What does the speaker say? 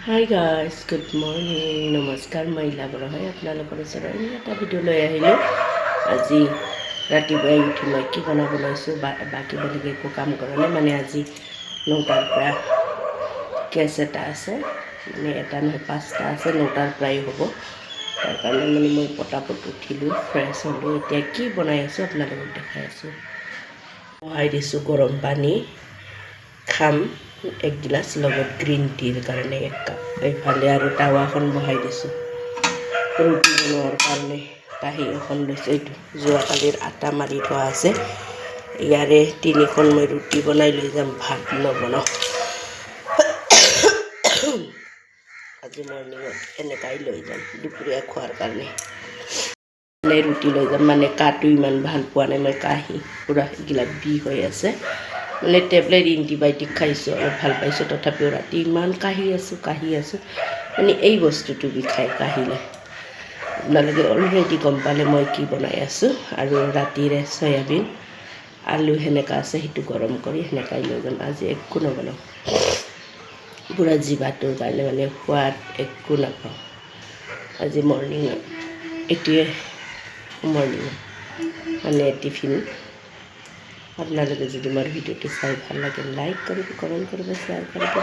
Hi guys, good morning, নমস্কাৰ। মই ইলাবৰ হয় আপোনালোকৰ ওচৰত এটা ভিডিঅ' লৈ আহিলোঁ। আজি ৰাতিপুৱাই উঠি মই কি বনাব লৈছোঁ, বাকী বেলেগ একো কাম কৰা নাই। মানে আজি 9টাৰ পৰা কেছ এটা আছে, মানে এটা নহয় 5টা আছে, 9টাৰ পৰাই হ'ব। তাৰ কাৰণে মানে মই পটাপট উঠিলোঁ, ফ্ৰেছ হ'লোঁ। এতিয়া কি বনাই আছোঁ আপোনালোকক দেখাই আছোঁ। বহাই দিছোঁ গৰম পানী, খাম 1 গিলাচ, লগত গ্ৰীণ টিৰ কাৰণে 1 কাপ। এইফালে আৰু টাৱাখন বহাই দিছোঁ ৰুটি বনোৱাৰ কাৰণে। কাঁহী এখন লৈছোঁ, এইটো যোৱাকালিৰ আটা মাৰি থোৱা আছে। ইয়াৰে 3খন মই ৰুটি বনাই লৈ যাম, ভাত নবনাওঁ। আজি মৰ্ণিঙত এনেকাই লৈ যাম দুপৰীয়া খোৱাৰ কাৰণে। মানে ৰুটি লৈ যাম, মানে কাঁহটো ইমান ভাল পোৱা নাই মই। কাঁহী পূৰা এইগিলাক বিষ হৈ আছে। মানে টেবলেট এণ্টিবায়'টিক খাইছোঁ, অলপ ভাল পাইছোঁ, তথাপিও ৰাতি ইমান কাঁহি আছোঁ। মানে এই বস্তুটো বিষায় কাঁহিলে। আপোনালোকে অলৰেডি গম পালে মই কি বনাই আছোঁ। আৰু ৰাতিৰে চয়াবিন আলু সেনেকা আছে, সেইটো গৰম কৰি সেনেকাই লৈ যাম। আজি একো নবনাওঁ, পূৰা জিভাটোৰ কাৰণে মানে সোৱাদ একো নাপাওঁ আজি মৰ্ণিঙত। এইটোৱে মৰ্ণিং মানে টিফিন। আপোনালোকে যদি মোৰ ভিডিঅ'টো চাই ভাল লাগে, লাইক কৰিব, কমেণ্ট কৰিব, শ্বেয়াৰ কৰিব।